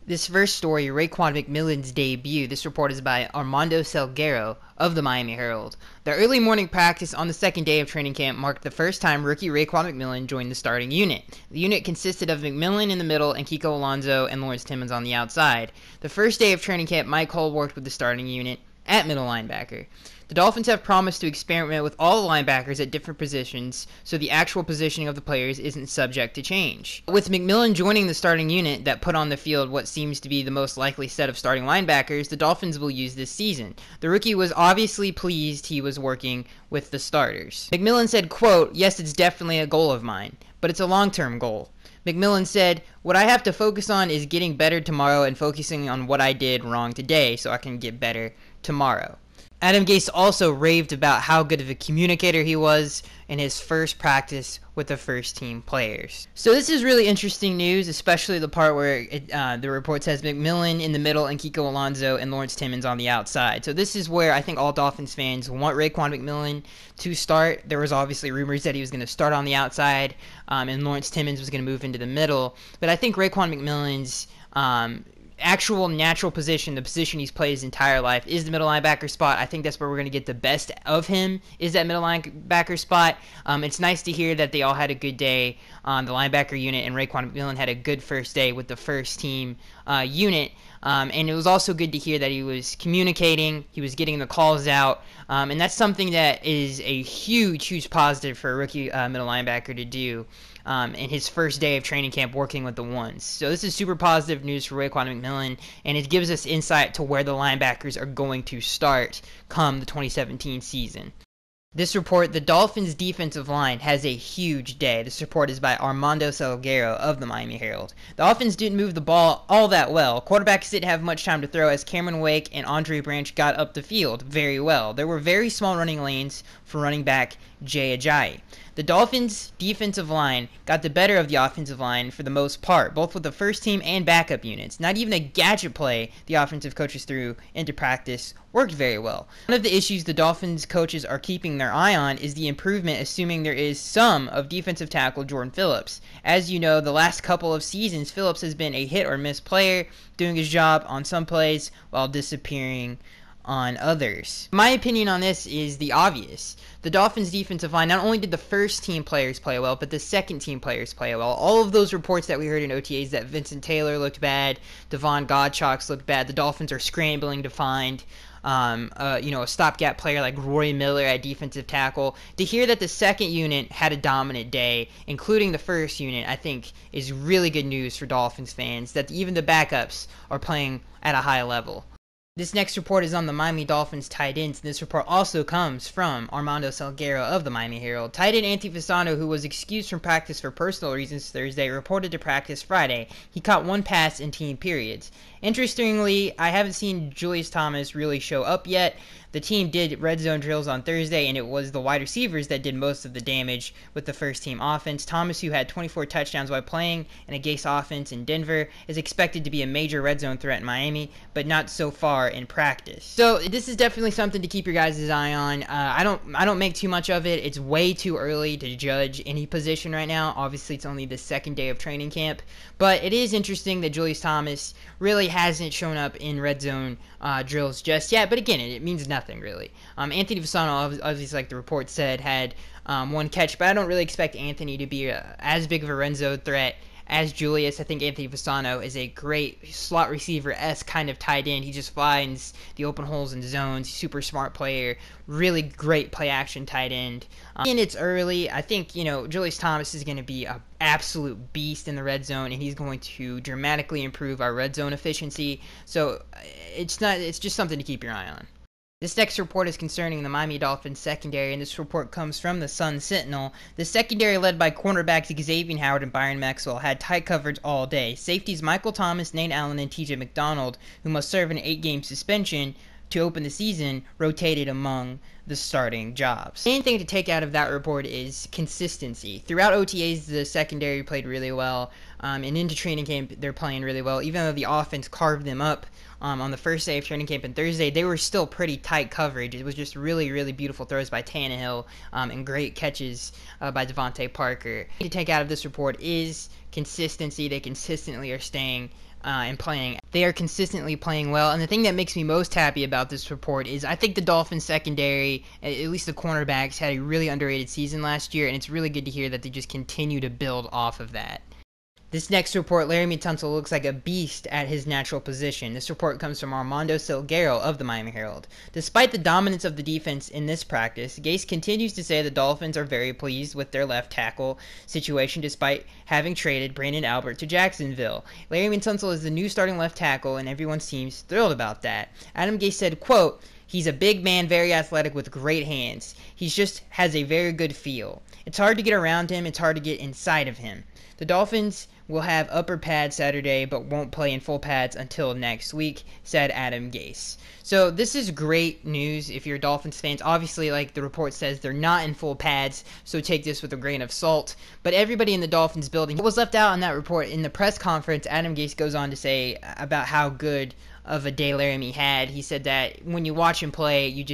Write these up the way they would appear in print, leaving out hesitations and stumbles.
This first story, Raekwon McMillan's debut. This report is by Armando Salguero of the Miami Herald. The early morning practice on the second day of training camp marked the first time rookie Raekwon McMillan joined the starting unit. The unit consisted of McMillan in the middle and Kiko Alonso and Lawrence Timmons on the outside. The first day of training camp, Mike Hull worked with the starting unit at middle linebacker. The Dolphins have promised to experiment with all the linebackers at different positions, so the actual positioning of the players isn't subject to change. With McMillan joining the starting unit that put on the field what seems to be the most likely set of starting linebackers the Dolphins will use this season. The rookie was obviously pleased he was working with the starters. McMillan said, quote, "Yes, it's definitely a goal of mine, but it's a long-term goal." McMillan said, "What I have to focus on is getting better tomorrow and focusing on what I did wrong today so I can get better tomorrow." Adam Gase also raved about how good of a communicator he was in his first practice with the first team players. So this is really interesting news, especially the part where the report says McMillan in the middle and Kiko Alonso and Lawrence Timmons on the outside. So this is where I think all Dolphins fans want Raekwon McMillan to start. There was obviously rumors that he was going to start on the outside and Lawrence Timmons was going to move into the middle. But I think Raekwon McMillan's actual natural position, the position he's played his entire life, is the middle linebacker spot. I think that's where we're going to get the best of him, is that middle linebacker spot. It's nice to hear that they all had a good day on the linebacker unit, and Raekwon McMillan had a good first day with the first team unit. And it was also good to hear that he was communicating, he was getting the calls out, and that's something that is a huge positive for a rookie middle linebacker to do in his first day of training camp working with the ones. So this is super positive news for Raekwon McMillan, and it gives us insight to where the linebackers are going to start come the 2017 season. This report, the Dolphins' defensive line has a huge day. This report is by Armando Salguero of the Miami Herald. The offense didn't move the ball all that well. Quarterbacks didn't have much time to throw as Cameron Wake and Andre Branch got up the field very well. There were very small running lanes for running back Jay Ajayi. The Dolphins' defensive line got the better of the offensive line for the most part, both with the first team and backup units. Not even a gadget play the offensive coaches threw into practice worked very well. One of the issues the Dolphins coaches are keeping their eye on is the improvement, assuming there is some, of defensive tackle Jordan Phillips. As you know, the last couple of seasons, Phillips has been a hit or miss player, doing his job on some plays while disappearing on others. My opinion on this is the obvious. The Dolphins' defensive line, not only did the first team players play well, but the second team players play well. All of those reports that we heard in OTAs that Vincent Taylor looked bad, Devon Godchaux looked bad, the Dolphins are scrambling to find a stopgap player like Roy Miller at defensive tackle. To hear that the second unit had a dominant day, including the first unit, I think is really good news for Dolphins fans, that even the backups are playing at a high level. This next report is on the Miami Dolphins tight ends, and this report also comes from Armando Salguero of the Miami Herald. Tight end Anthony Fasano, who was excused from practice for personal reasons Thursday, reported to practice Friday. He caught one pass in team periods. Interestingly, I haven't seen Julius Thomas really show up yet. The team did red zone drills on Thursday, and it was the wide receivers that did most of the damage with the first team offense. Thomas, who had 24 touchdowns while playing in a Gase offense in Denver, is expected to be a major red zone threat in Miami, but not so far in practice. So this is definitely something to keep your guys' eye on. I don't make too much of it. It's way too early to judge any position right now. Obviously, it's only the second day of training camp, but it is interesting that Julius Thomas really hasn't shown up in red zone drills just yet. But again, it means nothing really. Anthony Fasano, obviously, like the report said, had one catch, but I don't really expect Anthony to be as big of a red zone threat as Julius. I think Anthony Fasano is a great slot receiver-esque kind of tight end. He just finds the open holes in zones. Super smart player. Really great play-action tight end. And it's early. I think, Julius Thomas is going to be an absolute beast in the red zone, and he's going to dramatically improve our red zone efficiency. So it's just something to keep your eye on. This next report is concerning the Miami Dolphins secondary, and this report comes from the Sun-Sentinel. The secondary, led by cornerbacks Xavier Howard and Byron Maxwell, had tight coverage all day. Safeties Michael Thomas, Nate Allen, and TJ McDonald, who must serve an 8-game suspension to open the season, rotated among the starting jobs. The main thing to take out of that report is consistency. Throughout OTAs, the secondary played really well. and into training camp, they're playing really well. Even though the offense carved them up on the first day of training camp and Thursday, they were still pretty tight coverage. It was just really, really beautiful throws by Tannehill and great catches by Devontae Parker. What to take out of this report is consistency. They consistently are staying and playing. They are consistently playing well, and the thing that makes me most happy about this report is I think the Dolphins secondary, at least the cornerbacks, had a really underrated season last year, and it's really good to hear that they just continue to build off of that. This next report, Laremy Tunsil looks like a beast at his natural position. This report comes from Armando Salguero of the Miami Herald. Despite the dominance of the defense in this practice, Gase continues to say the Dolphins are very pleased with their left tackle situation despite having traded Brandon Albert to Jacksonville. Laremy Tunsil is the new starting left tackle, and everyone seems thrilled about that. Adam Gase said, quote, "He's a big man, very athletic with great hands. He just has a very good feel. It's hard to get around him. It's hard to get inside of him. The Dolphins will have upper pads Saturday, but won't play in full pads until next week," said Adam Gase. So this is great news if you're Dolphins fans. Obviously, like the report says, they're not in full pads, so take this with a grain of salt. But everybody in the Dolphins building, what was left out in that report, in the press conference, Adam Gase goes on to say about how good of a day Laremy had. He said that when you watch him play, you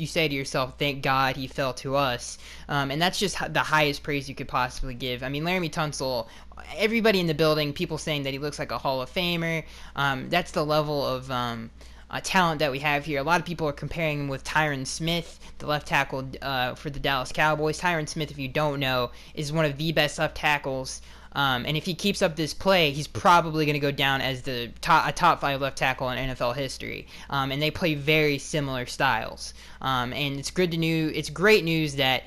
say to yourself, thank God he fell to us. And that's just the highest praise you could possibly give. I mean, Laremy Tunsil, everybody in the building, people saying that he looks like a Hall of Famer. That's the level of talent that we have here. A lot of people are comparing him with Tyron Smith, the left tackle for the Dallas Cowboys. Tyron Smith, if you don't know, is one of the best left tackles. And if he keeps up this play, he's probably going to go down as a top 5 left tackle in NFL history. And they play very similar styles. And it's great news that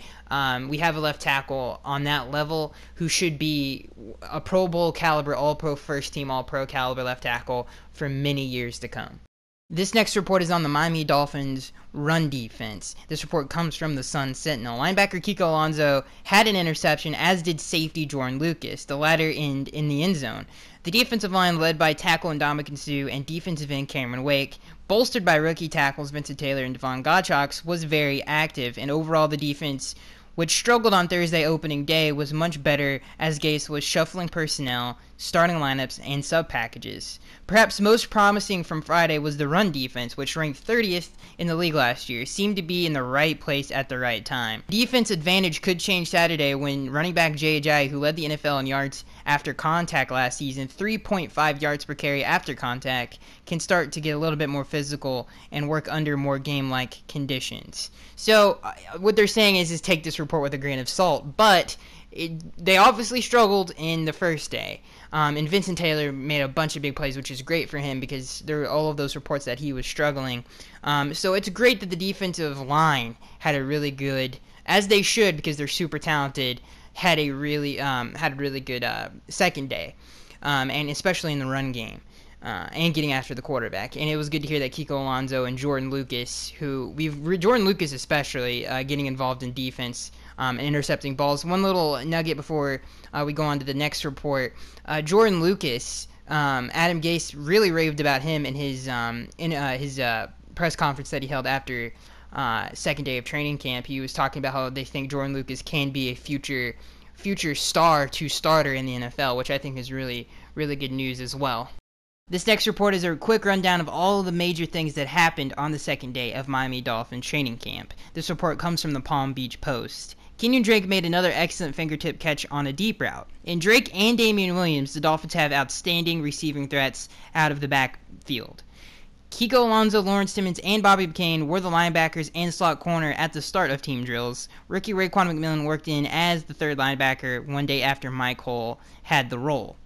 we have a left tackle on that level who should be a Pro Bowl caliber, All-Pro, first team All-Pro caliber left tackle for many years to come. This next report is on the Miami Dolphins run defense. This report comes from the Sun Sentinel. Linebacker Kiko Alonso had an interception, as did safety Jordan Lucas, the latter in the end zone. The defensive line, led by tackle Ndamukong Suh and defensive end Cameron Wake, bolstered by rookie tackles Vincent Taylor and Devon Gottschalk, was very active, and overall the defense, which struggled on Thursday opening day, was much better as Gase was shuffling personnel, starting lineups, and sub-packages. Perhaps most promising from Friday was the run defense, which ranked 30th in the league last year, seemed to be in the right place at the right time. Defense advantage could change Saturday when running back Jay Ajayi, who led the NFL in yards after contact last season, 3.5 yards per carry after contact, can start to get a little bit more physical and work under more game-like conditions. So what they're saying is take this report with a grain of salt, but they obviously struggled in the first day. And Vincent Taylor made a bunch of big plays, which is great for him because there were all of those reports that he was struggling. So it's great that the defensive line had a really good, as they should because they're super talented, had a really good second day, and especially in the run game. And getting after the quarterback. And it was good to hear that Kiko Alonso and Jordan Lucas, Jordan Lucas especially, getting involved in defense and intercepting balls. One little nugget before we go on to the next report. Jordan Lucas, Adam Gase really raved about him in his press conference that he held after second day of training camp. He was talking about how they think Jordan Lucas can be a future star to starter in the NFL, which I think is really, really good news as well. This next report is a quick rundown of all of the major things that happened on the second day of Miami Dolphins training camp. This report comes from the Palm Beach Post. Kenyon Drake made another excellent fingertip catch on a deep route. In Drake and Damian Williams, the Dolphins have outstanding receiving threats out of the backfield. Kiko Alonso, Lawrence Timmons, and Bobby McCain were the linebackers and slot corner at the start of team drills. Rookie Raekwon McMillan worked in as the third linebacker one day after Mike Hull had the role.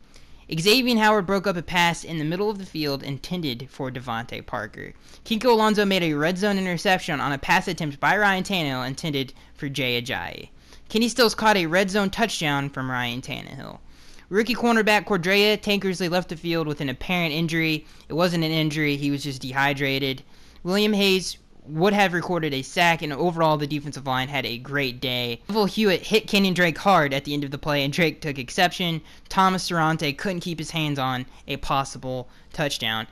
Xavier Howard broke up a pass in the middle of the field intended for Devontae Parker. Kiko Alonso made a red zone interception on a pass attempt by Ryan Tannehill intended for Jay Ajayi. Kenny Stills caught a red zone touchdown from Ryan Tannehill. Rookie cornerback Cordrea Tankersley left the field with an apparent injury. It wasn't an injury, he was just dehydrated. William Hayes would have recorded a sack, and overall the defensive line had a great day. Neville Hewitt hit Kenyon Drake hard at the end of the play, and Drake took exception. Thomas Durante couldn't keep his hands on a possible touchdown.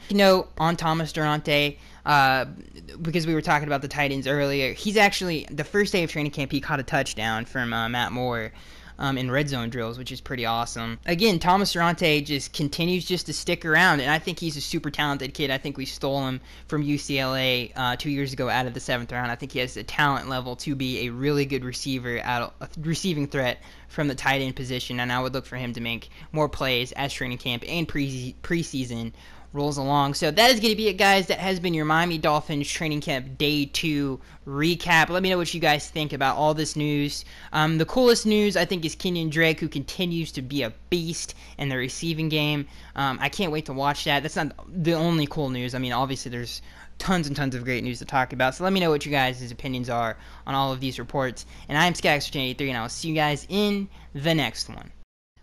On Thomas Durante, because we were talking about the tight ends earlier, he's actually, the first day of training camp, he caught a touchdown from Matt Moore. in red zone drills, which is pretty awesome. Again, Thomas Durante just continues just to stick around, and I think he's a super talented kid. I think we stole him from UCLA 2 years ago out of the 7th round. I think he has the talent level to be a really good receiver, a receiving threat from the tight end position, and I would look for him to make more plays as training camp and preseason rolls along. So that is going to be it, guys. That has been your Miami Dolphins training camp day 2 recap. Let me know what you guys think about all this news. The coolest news, I think, is Kenyon Drake, who continues to be a beast in the receiving game. I can't wait to watch that. That's not the only cool news. I mean, obviously there's tons and tons of great news to talk about. So let me know what you guys' opinions are on all of these reports. And I'm Scax83, and I will see you guys in the next one.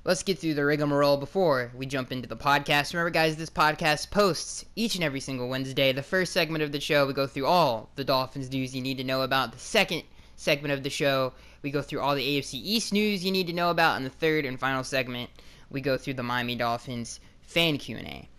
Let's get through the rigmarole before we jump into the podcast. Remember, guys, this podcast posts each and every single Wednesday. The first segment of the show, we go through all the Dolphins news you need to know about. The second segment of the show, we go through all the AFC East news you need to know about. And the third and final segment, we go through the Miami Dolphins fan Q&A.